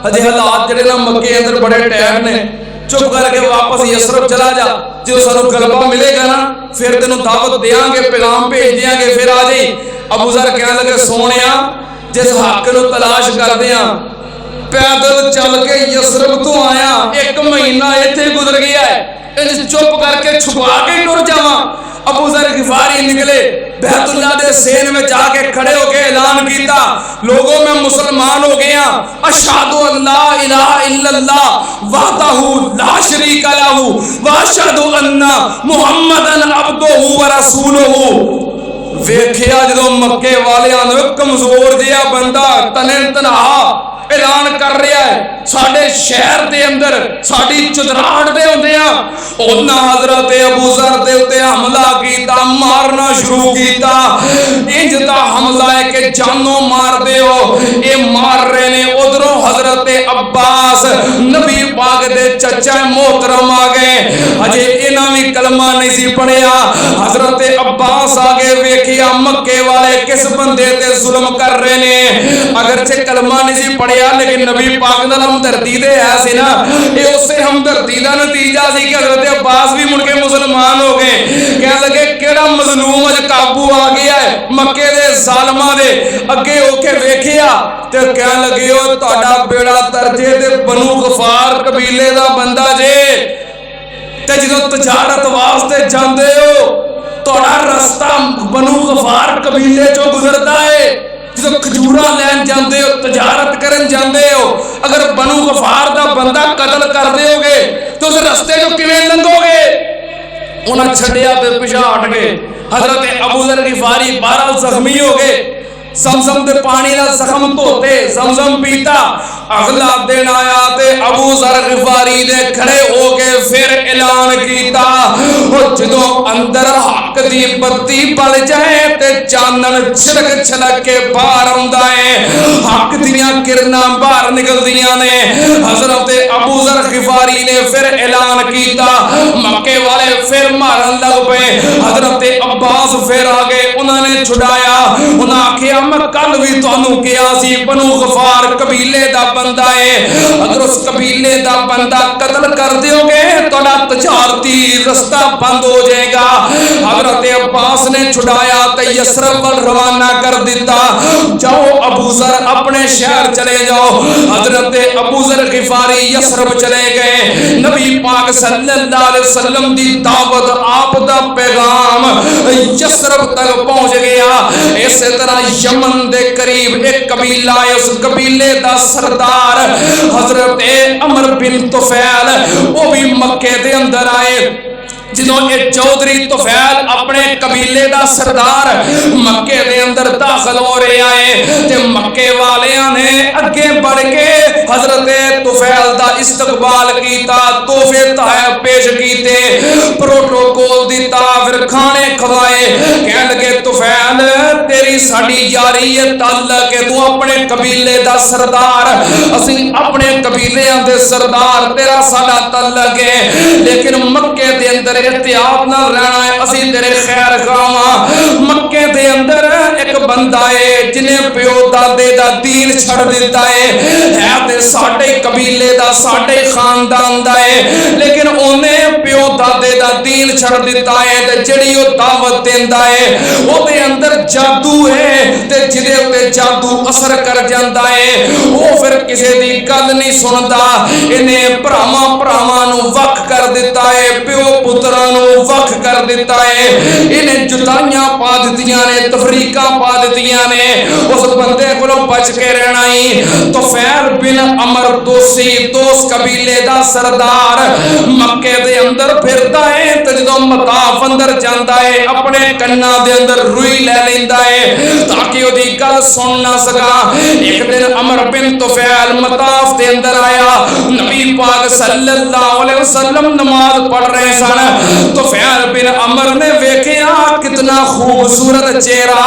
ہجے حالات جڑے نا مکے اندر بڑے ٹائم نے چپ کر کے واپس یسرب چلا جا جو سانو غلبہ ملے گا نا پھر تینوں دعوت دیاں گے پیغام بھیج دیاں گے پھر آ جائی ابو ذر کہنے لگے سونیا جس حق نو تلاش کر دیاں پیدل چل کے یسرب تو آیا 1 مہینہ ایتھے گزر گیا ہے چپ کر کے چھپا کے ٹر جاواں ابو ذر غفاری نکلے بیت اللہ دے سین میں جا کے کھڑے ہو کے اعلان کیتا لوگوں میں مسلمان ہو گیا اشہد ان لا الہ الا اللہ وحدہ لا شریک لہ واشہد ان محمدن عبدہ ورسولہ ویکھیا جدوں مکے والیاں نے کمزور جہا بندہ تنے تنہا اعلان کر رہا ہے ساڈے شہر دے اندر ساڈی چدراہٹ دے ہوندیاں انہاں حضرت ابو ذر دے اوتے حملہ کیتا مارنا شروع کیتا انج دا حملہ ہے کہ جانوں مار دیو اے مار رہے نے ادھروں حضرت عباس نبی پاک دے چچا محترم آ گئے اجے انہاں بھی کلمہ نہیں سی پڑھیا حضرت عباس آگے ویکھیا مکے والے کس بندے تے ظلم کر رہے نے اگرچہ کلمہ نہیں سی پڑھیا لیکن نبی پاک نال ہمدردی دے ہے سی نا اے اس سے ہمدردی دا نتیجہ سی کہ حضرت عباس بھی مڑ کے مسلمان ہو گئے کہنے لگے کیڑا مظلوم اج قابو آ گیا ہے مکے دے ظالماں دے اگے ہو کے ویکھیا تے کہنے لگے او تہاڈا بیڑا ترجے تے بنو غفار قبیلے دا بندہ جے تے جدوں تجارت واسطے جاندے ہو تہاڈا رستہ بنو غفار قبیلے چوں گزردا ہے جدوں کھجوراں لین جاندے ہو تجارت کرن جاندے ہو اگر بنو غفار دا بندہ قتل کر دیو گے تو اس رستے چوں کیویں لنگو گے انہاں چھڈیا تے پیچھے ہٹ گئے حضرت ابو ذر غفاری بہرحال زخمی ہو گئے زمزم دے پانی نال زخم دھوتے زمزم پیتا اگلا دن آیا تے ابو ذر غفاری دے کھڑے ہو کے پھر اعلان کیتا او جدوں اندر حق دی بتی بل جائے تے چانن چھلک چھلک کے باہر آندا ہے حق دیاں کرناں باہر نکلدیاں نے حضرت ابو ذر غفاری نے پھر اعلان کیتا مکے والے پھر مارن لگ پئے حضرت عباس پھر آ گئے انہاں نے چھڑایا انہاں آکھیا میں کل بھی تانوں کہیا سی بنو غفار قبیلے دا بندہ ہے اگر اس قبیلے دا بندہ قتل کر دیو گے تہاڈا تجارتی رستہ بند ہو جائے گا حضرت عباس نے چھڑایا تے یثرب ول روانہ کر دیتا جاؤ ابو ذر اپنے شہر چلے جاؤ حضرت ابو ذر غفاری یثرب چلے گئے نبی پاک صلی اللہ علیہ وسلم دی دعوت آپ دا پیغام یثرب تک پہنچ گیا اسی طرح یمن دے قریب ایک قبیلہ ہے اس قبیلے دا سردار حضرت عمر بن طفیل وہ بھی مکے دے اندر آئے جنہوں نے چودھری طفیل اپنے قبیلے دا سردار مکے دے اندر داخل ہو رہے آئے تے مکے والیاں نے اگے بڑھ کے حضرت طفیل دا استقبال کیتا تحفے تحائف پیش کیتے پروٹوکول دیتا پھر کھانے کھوائے کہنے لگے طفیل تیری ساڈی یاری ہے تعلق ہے تو اپنے قبیلے دا سردار اسی اپنے قبیلے دے سردار تیرا ساڈا تعلق ہے لیکن مکے دے اندر احتیاط نہ رہنا ہے اسی تیرے خیر خواہاں مکے دے اندر ایک بندہ ہے جنہیں پیو دادے دا دین چھڑ دیتا ہے تے ساڈے قبیلے دا ساڈے خاندان دا ہے لیکن انہیں پیو دادے دا دین چھڑ دیتا ہے تے جڑی او دعوت دیندا ہے او دے اندر جادو ہے تے جدے تے جادو اثر کر جاندا ہے او پھر کسے دی گل نہیں سندا انہیں بھراواں نو وکھ کر دیتا ہے پیو پتر وقت کر دیتا ہے انہیں جدائیاں پا دیتیاں نے تفریقہ پا دیتیاں نے اس بندے کو بچ کے رہنا ہی طفیل بن عمر دوسی دوست قبیلے دا سردار مکے دے اندر پھرتا ہے تجدوں مطاف اندر جاندا ہے اپنے کنہ دے اندر روئی لے لیندا ہے تاکہ وہ دی گل سن نہ سکا ایک دن عمر بن طفیل مطاف دے اندر آیا نبی پاک صلی اللہ علیہ وسلم نماز پڑھ رہے سن طفیل بن عمر نے ویکھیا کتنا خوبصورت چہرہ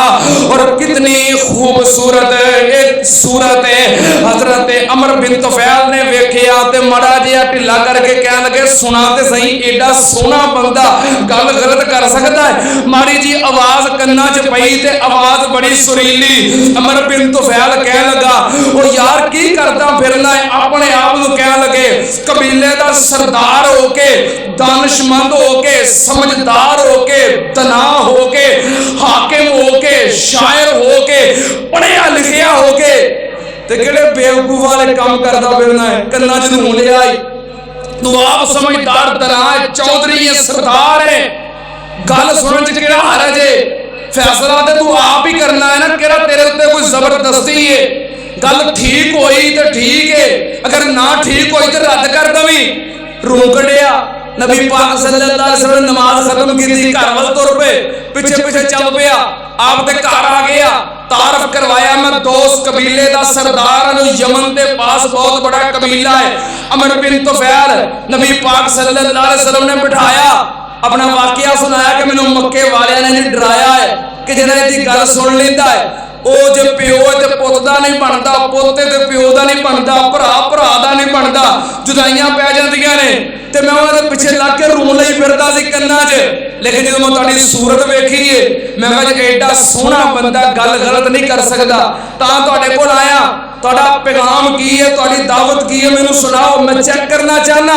اور کتنی خوبصورت ایک صورت ہے حضرت عمر بن طفیل نے ویکھیا تے مڑا جیا ٹھلا کر کے کہنے لگے سنا تے صحیح ایڈا سونا بندہ گل غلط کر سکتا ہے ماڑی جی آواز کنا چ پئی تے آواز بڑی سریلی عمر بن طفیل کہنے لگا او یار کی کردا پھرنا ہے اپنے آپ نو کہنے لگے قبیلے دا سردار ہو کے دانش مند ہو کے سمجھدار ہو کے دنا ہو کے حاکم ہو کے شاعر ہو کے پڑھیا لکھیا ہو کے تے کڑے بیوقوف والے کام کردا پھرنا ہے کنا جنوں لے آئی تو آپ سمجھدار دنا چودھری سردار ہے گل سنن چ کیڑا حرج ہے فیصلہ تے تو آپ ہی کرنا ہے نا کیڑا تیرے تے کوئی زبردستی ہے گل ٹھیک ہوئی تے ٹھیک ہے اگر نہ ٹھیک ہوئی تے رد کر دویں روح کڈیا نبی پاک صلی اللہ علیہ وسلم نے نماز ختم کی تھی گھر وال تر پے پیچھے پیچھے چل پیا آپ دے گھر آ گیا تعارف کروایا میں دوست قبیلے دا سردار ہوں یمن دے پاس بہت بڑا قبیلہ ہے عمر بن طفیل نبی پاک صلی اللہ علیہ وسلم نے بٹھایا اپنا واقعہ سنایا کہ مینوں مکے والے نے ڈرایا ہے کہ جنہیں دی گل سن لیندا ہے ਉਹ ਜੇ ਪਿਓ ਤੇ ਪੁੱਤ ਦਾ ਨਹੀਂ ਬਣਦਾ, ਪੁੱਤ ਤੇ ਪਿਓ ਦਾ ਨਹੀਂ ਬਣਦਾ, ਭਰਾ ਭਰਾ ਦਾ ਨਹੀਂ ਬਣਦਾ, ਜੁਦਾਈਆਂ ਪੈ ਜਾਂਦੀਆਂ ਨੇ। ਤੇ ਮੈਂ ਉਹਨਾਂ ਦੇ ਪਿੱਛੇ ਲੱਗ ਕੇ ਰੋਣ ਲਈ ਫਿਰਦਾ ਸੀ ਕੰਨਾਂ 'ਚ। ਲੇਕਿਨ ਜਦੋਂ ਮੈਂ ਤੁਹਾਡੀ ਸੂਰਤ ਵੇਖੀ ਏ, ਮੈਂ ਕਿਹਾ ਜੇ ਐਡਾ ਸੋਹਣਾ ਬੰਦਾ ਗੱਲ ਗਲਤ ਨਹੀਂ ਕਰ ਸਕਦਾ, ਤਾਂ ਤੁਹਾਡੇ ਕੋਲ ਆਇਆ। ਤੁਹਾਡਾ ਪੈਗਾਮ ਕੀ ਹੈ, ਤੁਹਾਡੀ ਦਾਵਤ ਕੀ ਹੈ, ਮੈਨੂੰ ਸੁਣਾਓ, ਮੈਂ ਚੈੱਕ ਕਰਨਾ ਚਾਹਨਾ।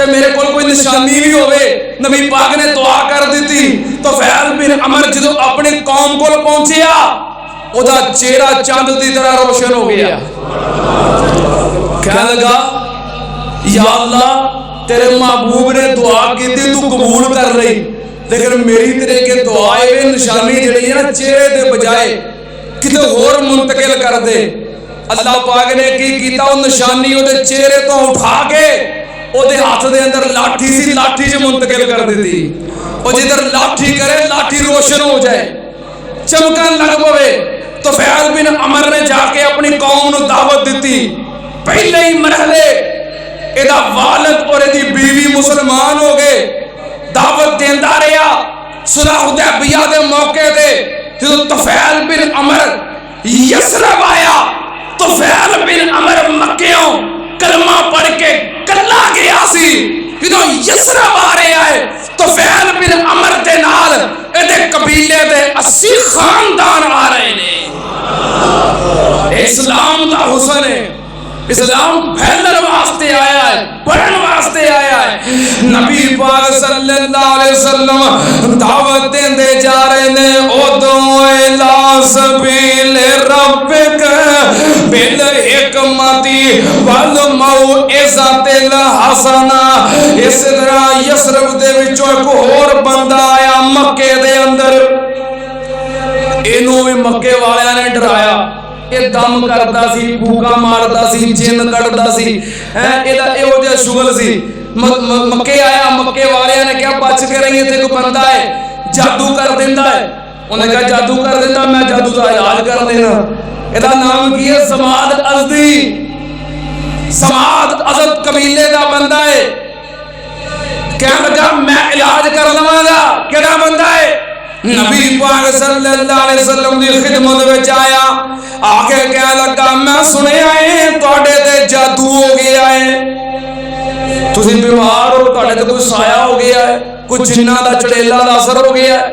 تے میرے کول کوئی نشانی بھی ہوئے. نبی پاک نے دعا کر دیتی. تو فیل بن عمر جدو اپنی قوم کو پہنچیا او دا چہرہ چاند دی طرح روشن ہو گیا. کہنے لگا یا اللہ تیرے محبوب نے دعا کی تھی تو قبول کر رہی, لیکن میری تیرے کے دعائے نشانی جڑی ہے نا چہرے دے بجائے کتے اور منتقل کر دے. اللہ پاک نے کی کیتا وہ نشانی وہ چہرے تو اٹھا کے وہ ہاتھ دے اندر لاٹھی سی, لاٹھی سے منتقل کر دیتی. وہ جدھر لاٹھی کرے لاٹھی روشن ہو جائے, چمکن لگ پوے. تو فیل بن عمر نے جا کے اپنی قوم نو دعوت دیتی. پہلے ہی مرحلے ایدہ والد اور ایدی بیوی مسلمان ہو گئے. دعوت دیندہ رہا. صلح حدیبیہ دے موقع دے جدو طفیل بن عمر یسرب آیا, طفیل بن عمر مکیوں کلمہ پڑھ کے کلا گیا سی. جدو یسرب آ رہا ہے طفیل بن عمر دے نال ایدے قبیلے دے 80 خاندان آ رہے ہیں. اسلام دا حسن ہے. اسلام پھیلن واسطے آیا ہے, پڑھن واسطے آیا ہے. نبی پاک صلی اللہ علیہ وسلم دعوت دیندے جا رہے ہیں. ادعو الی سبیل ربک بالحکمت والموعظۃ الحسنہ. اس طرح یثرب دے وچوں ایک اور بندہ آیا مکے دے اندر. اینوں بھی مکے والیاں نے ڈرایا. یہ دم کرتا سی, بھوکا مارتا سی, جن کڑتا سی, یہ ہو جائے شغل سی. مکے آیا, مکے والے نے کیا بچ کے رہی تھے کوئی بندہ ہے جادو کر دینا ہے. انہوں نے کہا جادو کر دینا, میں جادو کا علاج کر دینا. یہ نام کی ہے سماد ازدی. سماد ازد قبیلے کا بندہ ہے. کہنے لگا میں علاج کر لواں گا. کہڑا بندہ ہے؟ نبی پاک صلی اللہ علیہ وسلم دی خدمت وچ آیا. آگے کہنے لگا میں سنیا ہے تواڈے تے جادو ہو گیا ہے, تسی بیمار ہو, تواڈے تے کوئی سایہ ہو گیا ہے, کوئی جنہ دا چڑیلا دا اثر ہو گیا ہے,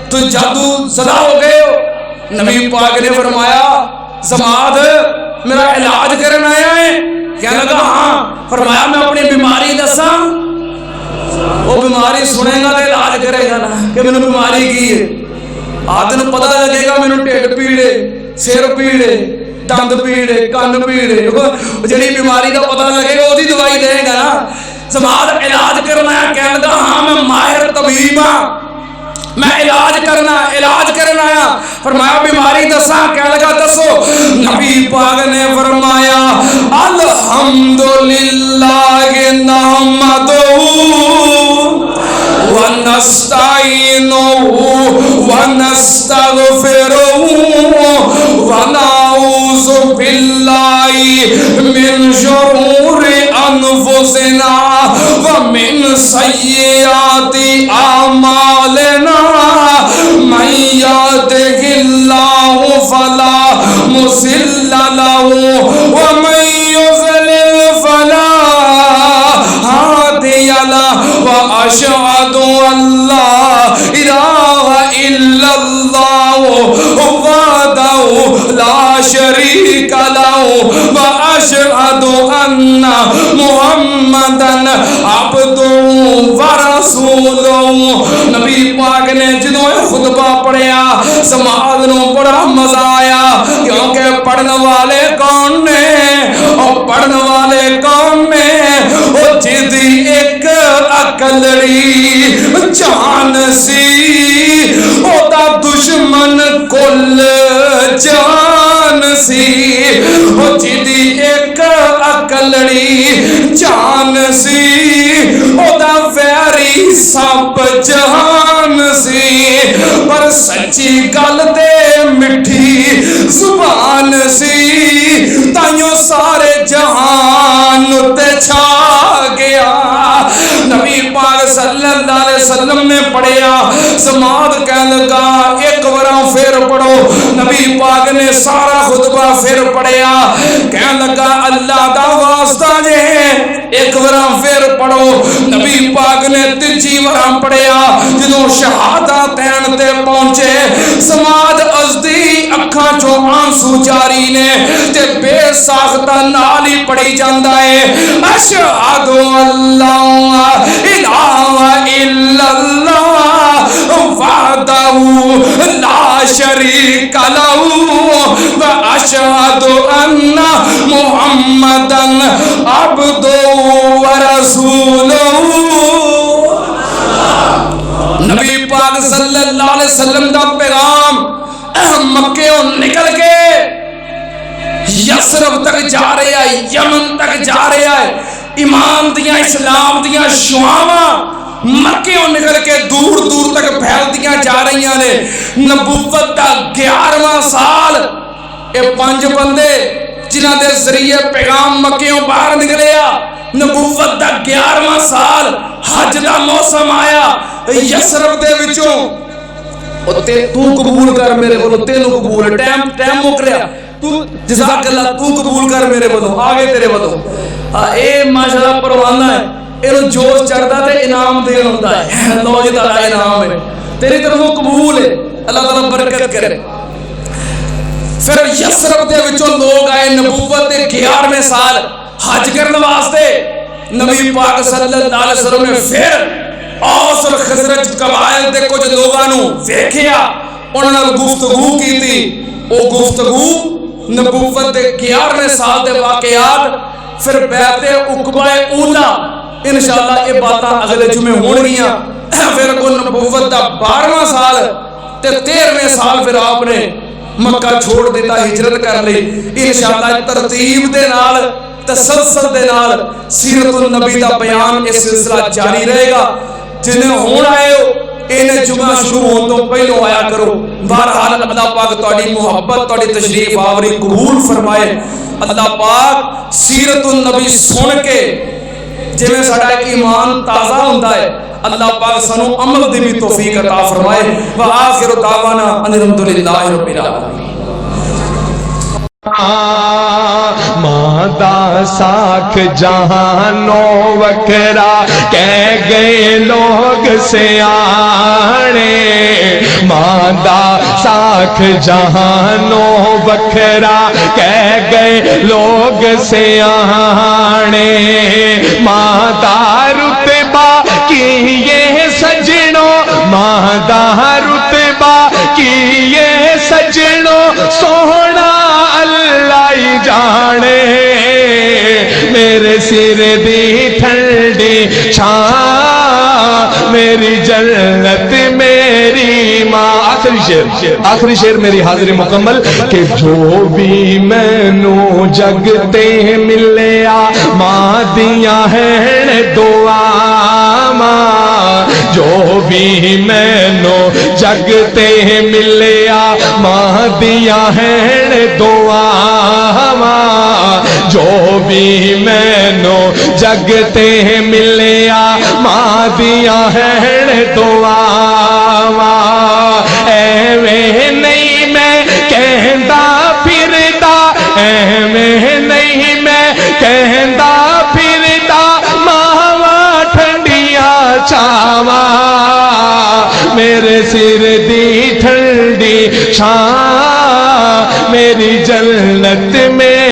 تو جادو زدہ ہو گئے ہو. نبی پاک نے فرمایا سماد میرا علاج کرن آیا ہے؟ کہنے لگا ہاں. فرمایا میں اپنی بیماری دساں. وہ بیماری سنے گا تو علاج کرے گا نا کہ میں نے بیماری کی ہے. آدھن پتہ لگے گا میں نے ٹھڈ پیڑے, سر پیڑے, دند پیڑے, کن پیڑے, جڑی بیماری کا پتہ لگے گا وہی دوائی دے گا نا. سماج علاج کرنا ہے. کہنے لگا ہاں میں ماہر طبیب ہاں, میں علاج کرنا آیا. فرمایا بیماری دساں. کہنے لگا دسو. نبی پاک نے فرمایا الحمدللہ نحمدہ ونستعینہ ونستغفرہ ونعوذ باللہ من شرور انفسنا ومن سیئات اعمالنا من یهدہ اللہ فلا مضل لہ ومن یضلل فلا هادي له وأشهد أن لا إله إلا الله وحده لا شريك له وأشهد أن محمدا عبده ورسوله. نبی پاک نے جدوں خطبہ پڑھیا سماعت نو بڑا مزہ آیا, کیونکہ پڑھنے والے کون نے؟ اور پڑھنے والے کون نے؟ وہ جدی ایک اکلڑی جان سی, او دا دشمن کل جان سی. او جدی ایک اکلڑی جان سی, او دا ویری سب جہان سی. پر سچی گل دے مٹھی زبان سی, تائیوں سارے جہان تے چھا گیا. نبی پاک صلی اللہ علیہ وسلم نے پڑھیا. سماعت کہنے لگا ایک بار پھر پڑھو. نبی پاک نے سارا خطبہ پھر پڑھیا. کہنے لگا اللہ دا واسطہ جے ایک بار پھر پڑھو. نبی پاک نے تیجی بار پڑھیا. جدوں شہادتین تے پہنچے سماعت ازدی اکھاں چو آنسو جاری نے تے بے ساختہ نالی پڑی جاندہ ہے اشہد اللہ الہ الا اللہ وحدہ لا شریک لہ واشہد ان محمدا عبدہ ورسولہ۔ نبی پاک صلی اللہ علیہ وسلم دا پیغام مکے نکل کے یسرب تک جا رہا ہے، یمن تک جا رہا ہے، ایمان دیاں اسلام دیاں شعاواں مکے نکل کے دور دور تک پھیل دیاں جا رہی ہیں۔ نبوت دا 11واں سال، اے 5 بندے جنہاں دے ذریعے پیغام مکے باہر نکلیا۔ نبوت دا 11واں سال، حج دا موسم آیا، یسرب دے وچوں تو قبول کر میرے بولو، تینوں قبول ہے، ٹائم مک رہا، تو جزاک اللہ، تو قبول کر میرے بولو، آگے تیرے بولو۔ اے ماشاءاللہ پروانہ ہے، انہوں جوش چڑھتا تے انعام دین ہوتا ہے، لو جی تعالیٰ انعام ہے، تیری طرف قبول ہے، اللہ تعالیٰ برکت کرے۔ پھر یسرب دے وچوں لوگ آئے، نبوت دے 11ویں سال حج کرنے واسطے نبی پاک صلی اللہ علیہ وسلم نے پھر اوس اور خزرج قبائل دے کچھ لوگاں نوں ویکھیا، انہاں نال گفتگو کیتی۔ او گفتگو نبوت دے 11ویں سال دے واقعات، پھر بیعت عقبہ اولا، انشاءاللہ یہ باتاں اگلے جمعے ہون گیاں۔ پھر کو نبوت دا 12واں سال تے 13ویں سال پھر آپ نے مکہ چھوڑ دیتا، ہجرت کر لی۔ انشاءاللہ ترتیب دے نال، تسلسل دے نال سیرت النبی دا بیان اس سلسلہ جاری رہے گا۔ جنہیں ہون آئے ہو انہیں جمعہ شروع ہون تو پہلو آیا کرو۔ بہرحال اللہ پاک تہاڈی محبت، تہاڈی تشریف آوری قبول فرمائے۔ اللہ پاک سیرت النبی سن کے جویں ساڈا ایمان تازہ ہوندا ہے، اللہ پاک سانو عمل دی بھی توفیق عطا فرمائے۔ وآخر دعوانا ان الحمدللہ رب العالمین۔ مادا ساکھ جہانو وکرا کہہ گئے لوگ سیانے، مادا ساکھ جہانو وکرا کہہ گئے لوگ سیانے، مادا رتبہ کی یہ سجنوں، مادا رتبہ کی یہ سجنوں، سونا اللہ ہی جانے، میرے سر دی ٹھنڈی چھاں، میری جنت میری ماں۔ آخری شعر میری حاضری مکمل کہ جو بھی مینوں جگتے ملیا ماں دیاں ہیں دعا ماں، جو بھی مینوں جگتے ملیا ماں دیاں ہیں دعا ماں، جو بھی مینوں جگتے ملیا ماں دیاں ہیں دعا ماں، ایویں نہیں میں کہندا پھردا، ایویں نہیں میں کہندا پھردا، ماواں ٹھنڈیاں چھاواں، میرے سر دی ٹھنڈی چھاں، میری جنت میں